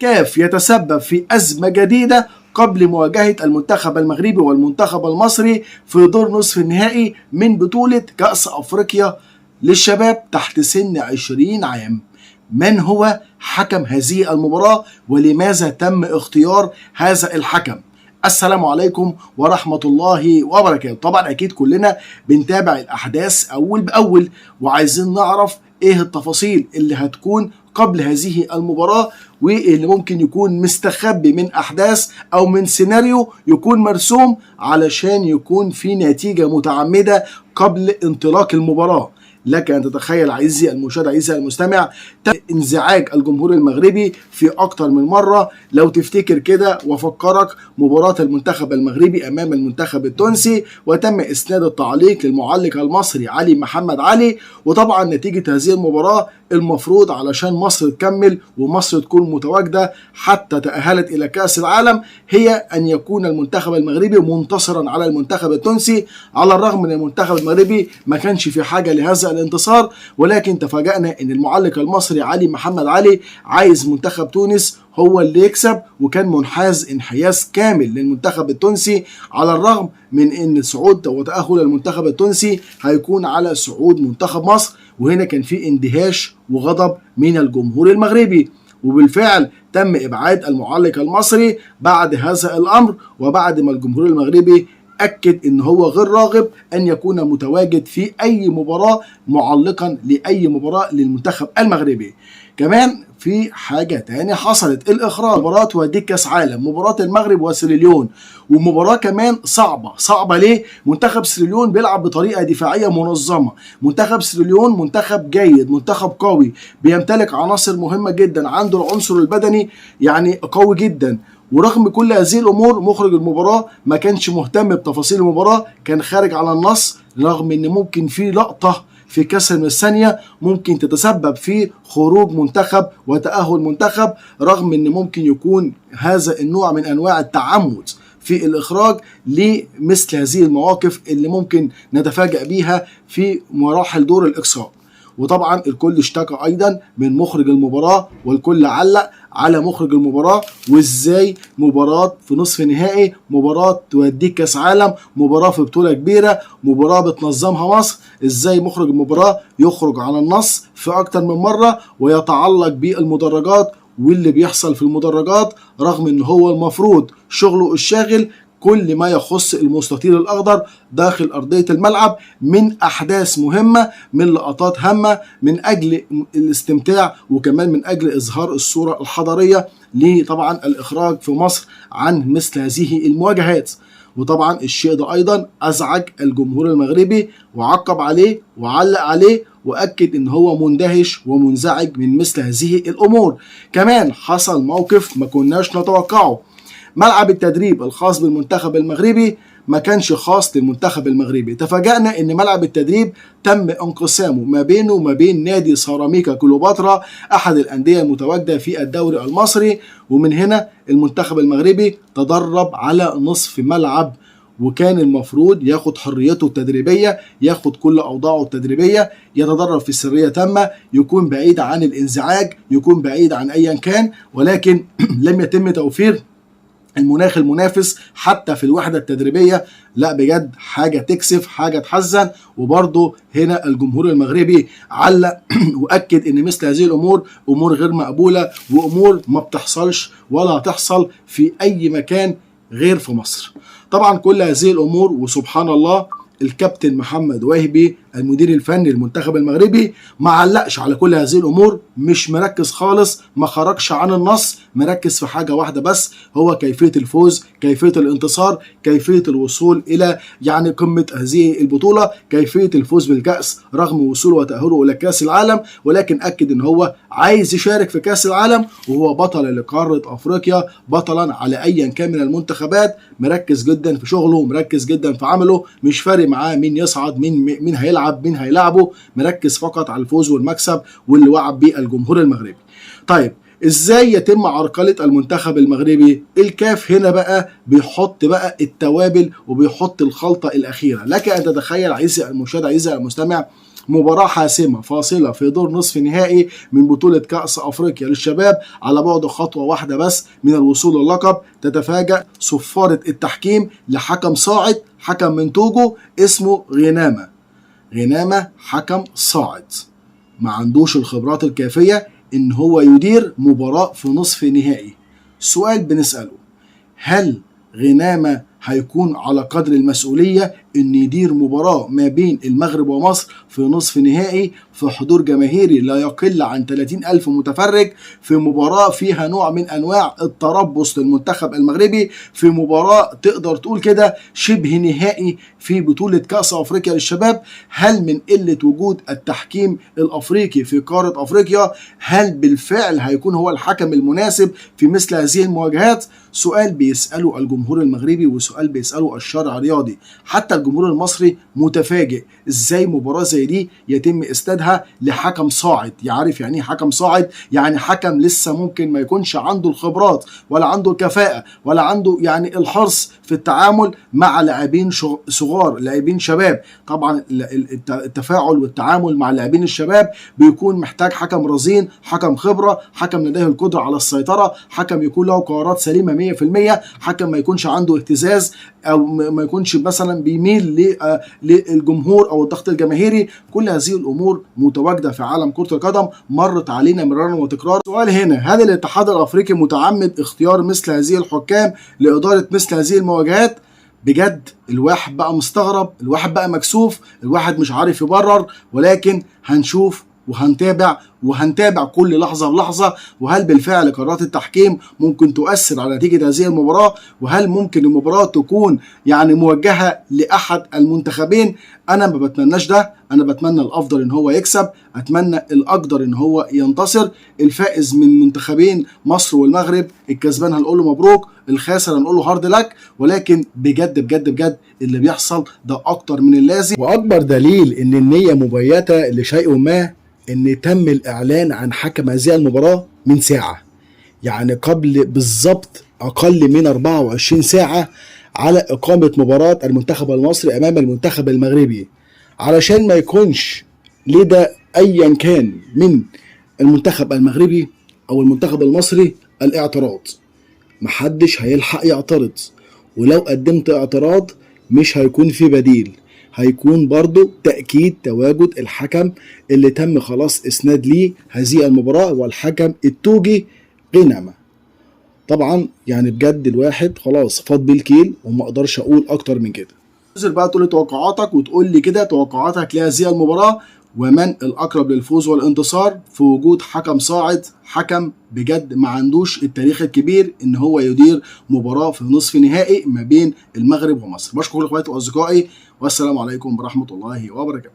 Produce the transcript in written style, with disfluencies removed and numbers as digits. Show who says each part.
Speaker 1: كاف يتسبب في أزمة جديدة قبل مواجهة المنتخب المغربي والمنتخب المصري في دور نصف النهائي من بطولة كأس أفريقيا للشباب تحت سن 20 عام. من هو حكم هذه المباراة ولماذا تم اختيار هذا الحكم؟ السلام عليكم ورحمة الله وبركاته. طبعا أكيد كلنا بنتابع الأحداث أول بأول وعايزين نعرف إيه التفاصيل اللي هتكون قبل هذه المباراة واللي ممكن يكون مستخبي من أحداث أو من سيناريو يكون مرسوم علشان يكون في نتيجة متعمدة قبل انطلاق المباراة. لك أن تتخيل عزيزي المشاهد عزيزي المستمع انزعاج الجمهور المغربي في أكتر من مرة. لو تفتكر كده وفكرك مباراة المنتخب المغربي أمام المنتخب التونسي وتم إسناد التعليق للمعلق المصري علي محمد علي، وطبعا نتيجة هذه المباراة المفروض علشان مصر تكمل ومصر تكون متواجدة حتى تأهلت إلى كأس العالم هي أن يكون المنتخب المغربي منتصرا على المنتخب التونسي، على الرغم من المنتخب المغربي ما كانش في حاجة لهذا الانتصار، ولكن تفاجأنا أن المعلق المصري علي محمد علي عايز منتخب تونس هو اللي يكسب، وكان منحاز انحياز كامل للمنتخب التونسي، على الرغم من ان صعود وتأهل المنتخب التونسي هيكون على صعود منتخب مصر. وهنا كان في اندهاش وغضب من الجمهور المغربي، وبالفعل تم ابعاد المعلق المصري بعد هذا الامر، وبعد ما الجمهور المغربي أكد إن هو غير راغب أن يكون متواجد في أي مباراة معلقا لأي مباراة للمنتخب المغربي. كمان في حاجة تانية حصلت، الإخراج مباراة توديك كأس عالم، مباراة المغرب وسيراليون، ومباراة كمان صعبة ليه؟ منتخب سيراليون بيلعب بطريقة دفاعية منظمة، منتخب سيراليون منتخب جيد، منتخب قوي بيمتلك عناصر مهمة جدا، عنده العنصر البدني يعني قوي جدا. ورغم كل هذه الامور مخرج المباراه ما كانش مهتم بتفاصيل المباراه، كان خارج على النص، رغم ان ممكن في لقطه في كسر من الثانيه ممكن تتسبب في خروج منتخب وتاهل منتخب، رغم ان ممكن يكون هذا النوع من انواع التعمد في الاخراج لمثل هذه المواقف اللي ممكن نتفاجأ بيها في مراحل دور الاقصاء. وطبعا الكل اشتكى ايضا من مخرج المباراه، والكل علق على مخرج المباراه، وازاي مباراه في نصف نهائي، مباراه توديك كاس عالم، مباراه في بطوله كبيره، مباراه بتنظمها مصر، ازاي مخرج المباراه يخرج على النص في اكتر من مره ويتعلق بالمدرجات واللي بيحصل في المدرجات، رغم ان هو المفروض شغله الشاغل كل ما يخص المستطيل الأخضر داخل أرضية الملعب من أحداث مهمة، من لقطات هامة، من أجل الاستمتاع وكمان من أجل إظهار الصورة الحضارية لطبعا الإخراج في مصر عن مثل هذه المواجهات. وطبعا الشيء ده أيضا أزعج الجمهور المغربي وعقب عليه وعلق عليه وأكد إن هو مندهش ومنزعج من مثل هذه الأمور. كمان حصل موقف ما كناش نتوقعه، ملعب التدريب الخاص بالمنتخب المغربي ما كانش خاص للمنتخب المغربي. تفاجأنا ان ملعب التدريب تم انقسامه ما بينه وما بين نادي سيراميكا كليوباترا احد الانديه المتواجده في الدوري المصري، ومن هنا المنتخب المغربي تدرب على نصف ملعب، وكان المفروض ياخد حريته التدريبيه، ياخد كل اوضاعه التدريبيه، يتدرب في سريه تامه، يكون بعيد عن الانزعاج، يكون بعيد عن ايا كان، ولكن لم يتم توفير المناخ المنافس حتى في الوحدة التدريبية. لا بجد حاجة تكسف، حاجة تحزن. وبرضه هنا الجمهور المغربي علق وأكد ان مثل هذه الامور امور غير مقبولة، وامور ما بتحصلش ولا هتحصل في اي مكان غير في مصر. طبعا كل هذه الامور وسبحان الله الكابتن محمد واهبي المدير الفني للمنتخب المغربي ما علقش على كل هذه الامور، مش مركز خالص، ما خرجش عن النص، مركز في حاجه واحده بس، هو كيفيه الفوز، كيفيه الانتصار، كيفيه الوصول الى يعني قمه هذه البطوله، كيفيه الفوز بالكاس رغم وصوله وتاهله الى كاس العالم. ولكن اكد ان هو عايز يشارك في كاس العالم وهو بطل لقاره افريقيا، بطلا على ايا كان من المنتخبات، مركز جدا في شغله، مركز جدا في عمله، مش فارق معاه مين يصعد، مين هيلعب، مين هيلعبه، مركز فقط على الفوز والمكسب واللي وعد بيه الجمهور المغربي. طيب ازاي يتم عرقلة المنتخب المغربي؟ الكاف هنا بقى بيحط بقى التوابل وبيحط الخلطة الأخيرة. لك أن تتخيل عزيزي المشاهد عزيزي المستمع مباراة حاسمة فاصلة في دور نصف نهائي من بطولة كأس أفريقيا للشباب، على بعد خطوة واحدة بس من الوصول للقب، تتفاجأ صفارة التحكيم لحكم صاعد، حكم من توجو اسمه غنامة حكم صاعد ما عندوش الخبرات الكافية إن هو يدير مباراة في نصف نهائي. سؤال بنسأله، هل غنامة هيكون على قدر المسؤولية إن يدير مباراة ما بين المغرب ومصر في نصف نهائي في حضور جماهيري لا يقل عن 30,000 متفرج، في مباراة فيها نوع من أنواع التربص للمنتخب المغربي، في مباراة تقدر تقول كده شبه نهائي في بطولة كأس أفريقيا للشباب؟ هل من قلة وجود التحكيم الأفريقي في قارة أفريقيا؟ هل بالفعل هيكون هو الحكم المناسب في مثل هذه المواجهات؟ سؤال بيسأله الجمهور المغربي وسؤال بيسأله الشارع الرياضي. حتى الجمهور المصري متفاجئ ازاي مباراة زي دي يتم اسنادها لحكم صاعد. يعرف يعني ايه حكم صاعد؟ يعني حكم لسه ممكن ما يكونش عنده الخبرات ولا عنده الكفاءة ولا عنده يعني الحرص في التعامل مع لاعبين صغار، لاعبين شباب. طبعا التفاعل والتعامل مع اللاعبين الشباب بيكون محتاج حكم رزين، حكم خبرة، حكم لديه القدرة على السيطرة، حكم يكون له قرارات سليمة 100%، حكم ما يكونش عنده اهتزاز او ما يكونش مثلا بيميل للجمهور او الضغط الجماهيري. كل هذه الامور متواجده في عالم كره القدم، مرت علينا مرارا وتكرارا. السؤال هنا، هل الاتحاد الافريقي متعمد اختيار مثل هذه الحكام لاداره مثل هذه المواجهات؟ بجد الواحد بقى مستغرب، الواحد بقى مكسوف، الواحد مش عارف يبرر، ولكن هنشوف وهنتابع كل لحظة بلحظة. وهل بالفعل قرارات التحكيم ممكن تؤثر على نتيجة هذه المباراة؟ وهل ممكن المباراة تكون يعني موجهة لأحد المنتخبين؟ أنا ما بتمناش ده، أنا بتمنى الأفضل إن هو يكسب، أتمنى الأقدر إن هو ينتصر. الفائز من منتخبين مصر والمغرب، الكسبان هنقول له مبروك، الخاسر هنقول له هارد لك. ولكن بجد بجد بجد اللي بيحصل ده أكتر من اللازم، وأكبر دليل إن النية مبيتة لشيء ما ان تم الاعلان عن حكم هذه المباراة من ساعة، يعني قبل بالظبط اقل من 24 ساعة على اقامة مباراة المنتخب المصري امام المنتخب المغربي، علشان ما يكونش لدى ايا كان من المنتخب المغربي او المنتخب المصري الاعتراض. محدش هيلحق يعترض، ولو قدمت اعتراض مش هيكون في بديل، هيكون برضو تأكيد تواجد الحكم اللي تم خلاص اسناد ليه هذه المباراة، والحكم التوجي غنامة. طبعا يعني بجد الواحد خلاص فاض بالكيل وما اقدرش اقول اكتر من كده. انزل بقى تقول لي توقعاتك وتقول لي كده توقعاتك لهذه المباراة، ومن الأقرب للفوز والانتصار في وجود حكم صاعد، حكم بجد ما عندوش التاريخ الكبير إن هو يدير مباراة في نصف نهائي ما بين المغرب ومصر. بشكر كل إخواتي وأصدقائي، والسلام عليكم ورحمة الله وبركاته.